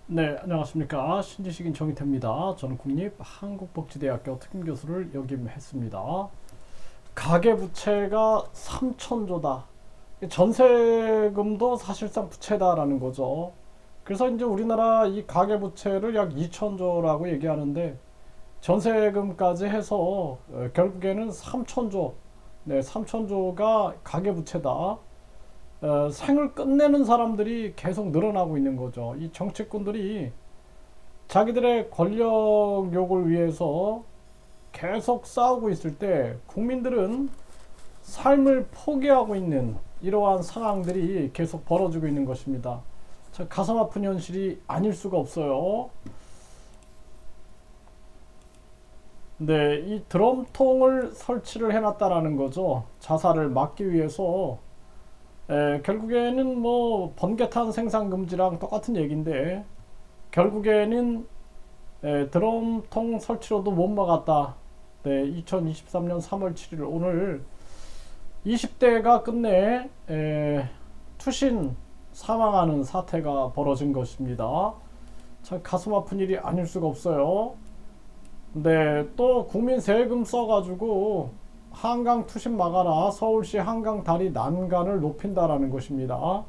네, 안녕하십니까. 신지식인 정희태입니다. 저는 국립한국복지대학교 특임교수를 역임했습니다. 가계부채가 3천조다. 전세금도 사실상 부채다라는 거죠. 그래서 이제 우리나라 이 가계부채를 약 2천조라고 얘기하는데 전세금까지 해서 결국에는 3천조, 네, 3천조가 가계부채다. 생을 끝내는 사람들이 계속 늘어나고 있는 거죠. 이 정치꾼들이 자기들의 권력욕을 위해서 계속 싸우고 있을 때 국민들은 삶을 포기하고 있는 이러한 상황들이 계속 벌어지고 있는 것입니다. 참 가슴 아픈 현실이 아닐 수가 없어요. 네, 이 드럼통을 설치를 해놨다라는 거죠. 자살을 막기 위해서. 결국에는 뭐 번개탄 생산 금지랑 똑같은 얘기인데 결국에는 드럼통 설치로도 못 막았다. 네, 2023년 3월 7일 오늘 20대가 끝내 투신 사망하는 사태가 벌어진 것입니다. 참 가슴 아픈 일이 아닐 수가 없어요. 네, 또 국민 세금 써가지고 한강 투신 막아라, 서울시 한강 다리 난간을 높인다라는 것입니다.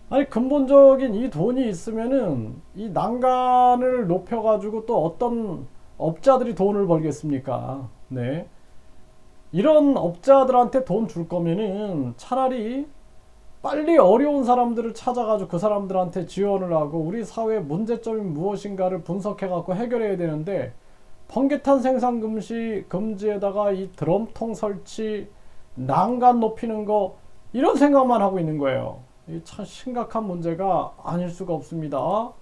아니 근본적인 이 돈이 있으면은 이 난간을 높여가지고 또 어떤 업자들이 돈을 벌겠습니까? 네. 이런 업자들한테 돈 줄 거면은 차라리 빨리 어려운 사람들을 찾아가지고 그 사람들한테 지원을 하고 우리 사회의 문제점이 무엇인가를 분석해갖고 해결해야 되는데 번개탄 생산 금지에다가 이 드럼통 설치, 난간 높이는 거 이런 생각만 하고 있는 거예요. 이 참 심각한 문제가 아닐 수가 없습니다.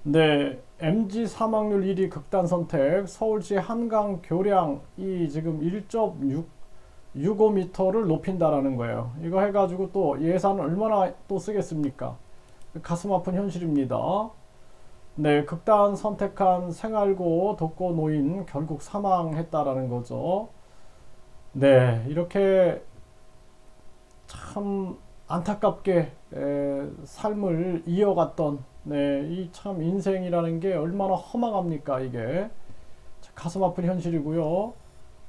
네, MG 사망률 1위 극단 선택, 서울시 한강 교량이 지금 1.65m를 높인다라는 거예요. 이거 해가지고 또 예산 얼마나 또 쓰겠습니까? 가슴 아픈 현실입니다. 네, 극단 선택한 생활고 독거 노인 결국 사망했다라는 거죠. 네, 이렇게 참 안타깝게 삶을 이어갔던 네, 이 참 인생이라는 게 얼마나 허망합니까 이게. 가슴 아픈 현실이고요.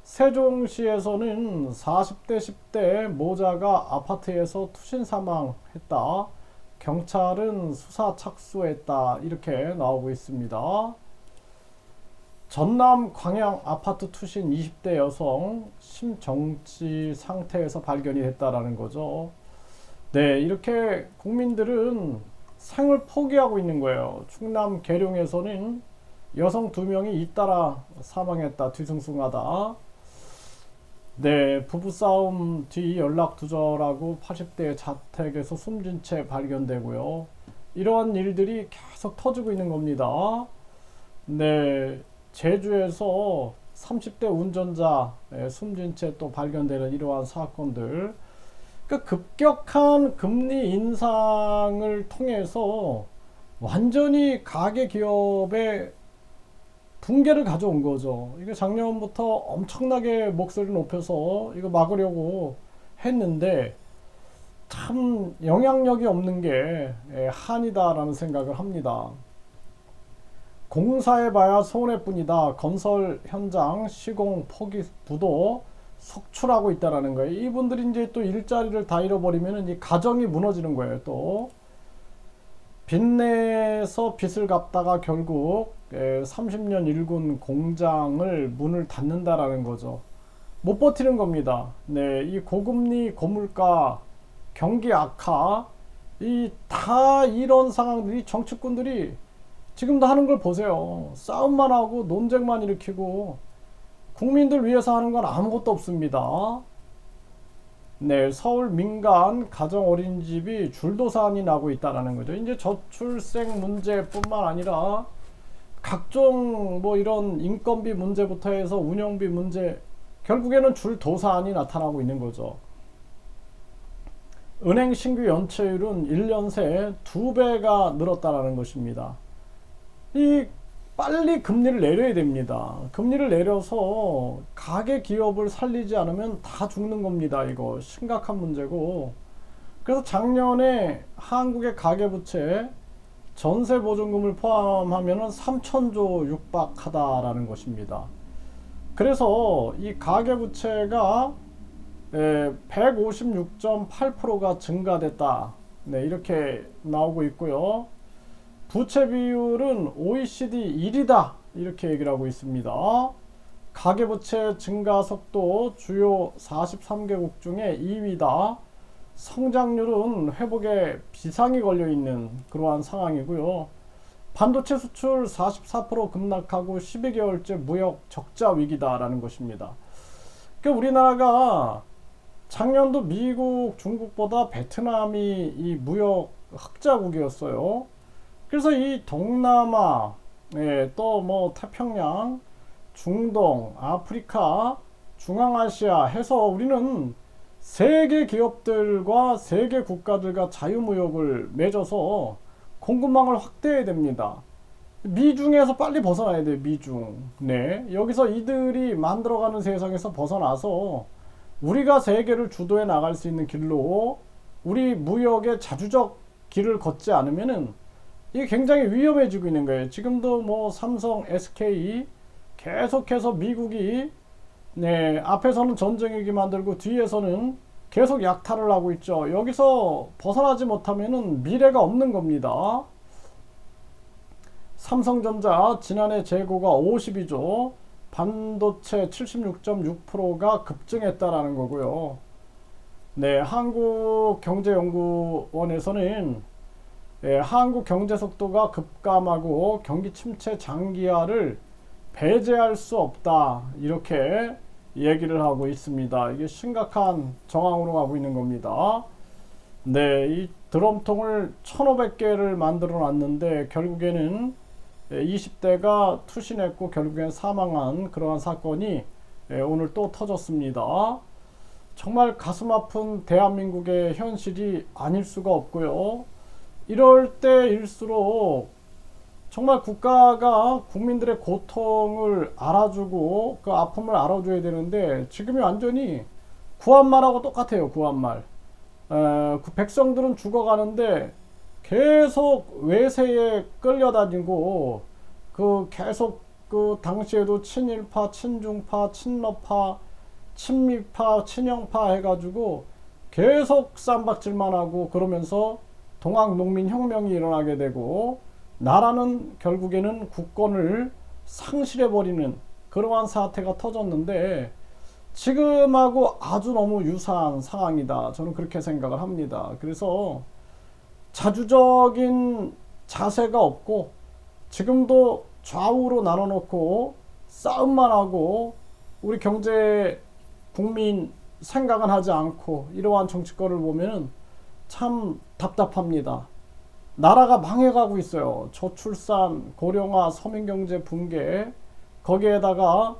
세종시에서는 40대 10대 모자가 아파트에서 투신 사망했다. 경찰은 수사 착수했다. 이렇게 나오고 있습니다. 전남 광양 아파트 투신 20대 여성 심정지 상태에서 발견이 됐다라는 거죠. 네, 이렇게 국민들은 생을 포기하고 있는 거예요. 충남 계룡에서는 여성 2명이 잇따라 사망했다. 뒤숭숭하다. 네, 부부싸움 뒤 연락 두절하고 80대 자택에서 숨진 채 발견되고요. 이러한 일들이 계속 터지고 있는 겁니다. 네, 제주에서 30대 운전자 숨진 채 또 발견되는 이러한 사건들. 그 급격한 금리 인상을 통해서 완전히 가계 기업의 붕괴를 가져온 거죠. 이게 작년부터 엄청나게 목소리를 높여서 이거 막으려고 했는데 참 영향력이 없는 게 한이다라는 생각을 합니다. 공사해봐야 손해뿐이다. 건설 현장 시공 포기 부도 속출하고 있다라는 거예요. 이분들이 이제 또 일자리를 다 잃어버리면 이 가정이 무너지는 거예요. 또 빚내서 빚을 갚다가 결국 30년 일군 공장을 문을 닫는다라는 거죠. 못 버티는 겁니다. 네, 이 고금리, 고물가, 경기 악화, 이 다 이런 상황들이 정치꾼들이 지금도 하는 걸 보세요. 싸움만 하고 논쟁만 일으키고 국민들 위해서 하는 건 아무것도 없습니다. 네, 서울 민간 가정 어린이집이 줄도산이 나고 있다는 거죠. 이제 저출생 문제뿐만 아니라 각종 뭐 이런 인건비 문제부터 해서 운영비 문제, 결국에는 줄도산이 나타나고 있는 거죠. 은행 신규 연체율은 1년 새 2배가 늘었다는 것입니다. 이 빨리 금리를 내려야 됩니다. 금리를 내려서 가계 기업을 살리지 않으면 다 죽는 겁니다. 이거 심각한 문제고 그래서 작년에 한국의 가계부채 전세보증금을 포함하면 3천조 육박하다라는 것입니다. 그래서 이 가계부채가 156.8%가 증가됐다. 네, 이렇게 나오고 있고요. 부채 비율은 OECD 1위다. 이렇게 얘기를 하고 있습니다. 가계부채 증가 속도 주요 43개국 중에 2위다. 성장률은 회복에 비상이 걸려 있는 그러한 상황이고요. 반도체 수출 44% 급락하고 12개월째 무역 적자 위기다라는 것입니다. 그러니까 우리나라가 작년도 미국, 중국보다 베트남이 이 무역 흑자국이었어요. 그래서 이 동남아, 또 뭐 태평양, 중동, 아프리카, 중앙아시아 해서 우리는 세계 기업들과 세계 국가들과 자유무역을 맺어서 공급망을 확대해야 됩니다. 미중에서 빨리 벗어나야 돼요. 미중. 네, 여기서 이들이 만들어가는 세상에서 벗어나서 우리가 세계를 주도해 나갈 수 있는 길로 우리 무역의 자주적 길을 걷지 않으면은 이게 굉장히 위험해지고 있는 거예요. 지금도 뭐 삼성, SK 계속해서 미국이 앞에서는 전쟁위기 만들고 뒤에서는 계속 약탈을 하고 있죠. 여기서 벗어나지 못하면은 미래가 없는 겁니다. 삼성전자 지난해 재고가 52조, 반도체 76.6%가 급증했다라는 거고요. 네, 한국경제연구원에서는 한국 경제 속도가 급감하고 경기 침체 장기화를 배제할 수 없다. 이렇게 얘기를 하고 있습니다. 이게 심각한 정황으로 가고 있는 겁니다. 네, 이 드럼통을 1,500개를 만들어 놨는데 결국에는 20대가 투신했고 결국엔 사망한 그러한 사건이 오늘 또 터졌습니다. 정말 가슴 아픈 대한민국의 현실이 아닐 수가 없고요. 이럴 때일수록 정말 국가가 국민들의 고통을 알아주고 그 아픔을 알아줘야 되는데 지금이 완전히 구한말하고 똑같아요. 구한말. 그 백성들은 죽어가는데 계속 외세에 끌려다니고 그 계속 그 당시에도 친일파, 친중파, 친러파, 친미파, 친영파 해가지고 계속 쌈박질만 하고 그러면서 동학농민혁명이 일어나게 되고 나라는 결국에는 국권을 상실해버리는 그러한 사태가 터졌는데 지금하고 아주 너무 유사한 상황이다. 저는 그렇게 생각을 합니다. 그래서 자주적인 자세가 없고 지금도 좌우로 나눠놓고 싸움만 하고 우리 경제 국민 생각은 하지 않고 이러한 정치권을 보면은 참 답답합니다. 나라가 망해가고 있어요. 저출산, 고령화, 서민경제 붕괴 거기에다가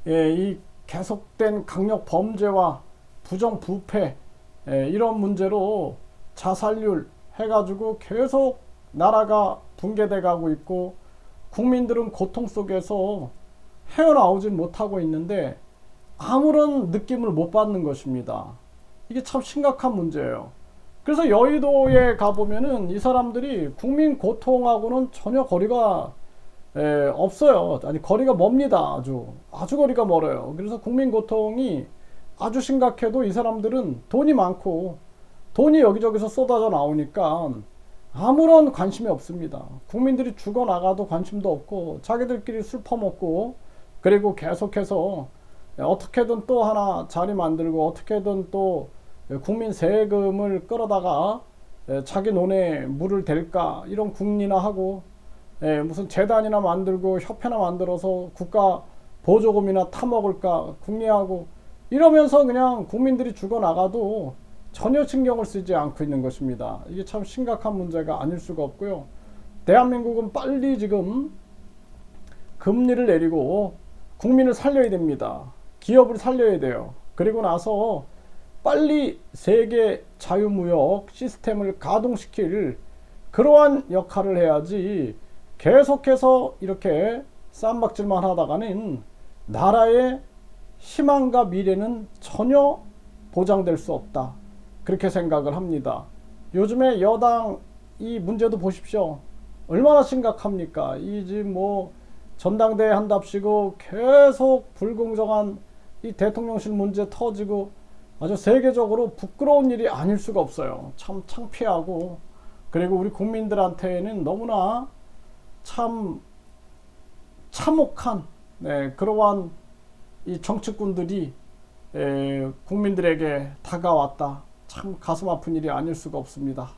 이 계속된 강력 범죄와 부정부패 이런 문제로 자살률 해가지고 계속 나라가 붕괴돼 가고 있고 국민들은 고통 속에서 헤어나오질 못하고 있는데 아무런 느낌을 못 받는 것입니다. 이게 참 심각한 문제예요. 그래서 여의도에 가보면은 이 사람들이 국민 고통하고는 전혀 거리가 없어요. 아니 거리가 멉니다. 아주 거리가 멀어요. 그래서 국민 고통이 아주 심각해도 이 사람들은 돈이 많고 돈이 여기저기서 쏟아져 나오니까 아무런 관심이 없습니다. 국민들이 죽어나가도 관심도 없고 자기들끼리 술 퍼먹고 그리고 계속해서 어떻게든 또 하나 자리 만들고 어떻게든 또 국민 세금을 끌어다가 자기 논에 물을 댈까 이런 궁리나 하고 무슨 재단이나 만들고 협회나 만들어서 국가 보조금이나 타먹을까 궁리하고 이러면서 그냥 국민들이 죽어나가도 전혀 신경을 쓰지 않고 있는 것입니다. 이게 참 심각한 문제가 아닐 수가 없고요. 대한민국은 빨리 지금 금리를 내리고 국민을 살려야 됩니다. 기업을 살려야 돼요. 그리고 나서 빨리 세계 자유무역 시스템을 가동시킬 그러한 역할을 해야지 계속해서 이렇게 쌈박질만 하다가는 나라의 희망과 미래는 전혀 보장될 수 없다. 그렇게 생각을 합니다. 요즘에 여당 이 문제도 보십시오. 얼마나 심각합니까? 이 지금 뭐 전당대회 한답시고 계속 불공정한 이 대통령실 문제 터지고 아주 세계적으로 부끄러운 일이 아닐 수가 없어요. 참 창피하고, 그리고 우리 국민들한테는 너무나 참 참혹한, 네, 그러한 이 정치꾼들이 국민들에게 다가왔다. 참 가슴 아픈 일이 아닐 수가 없습니다.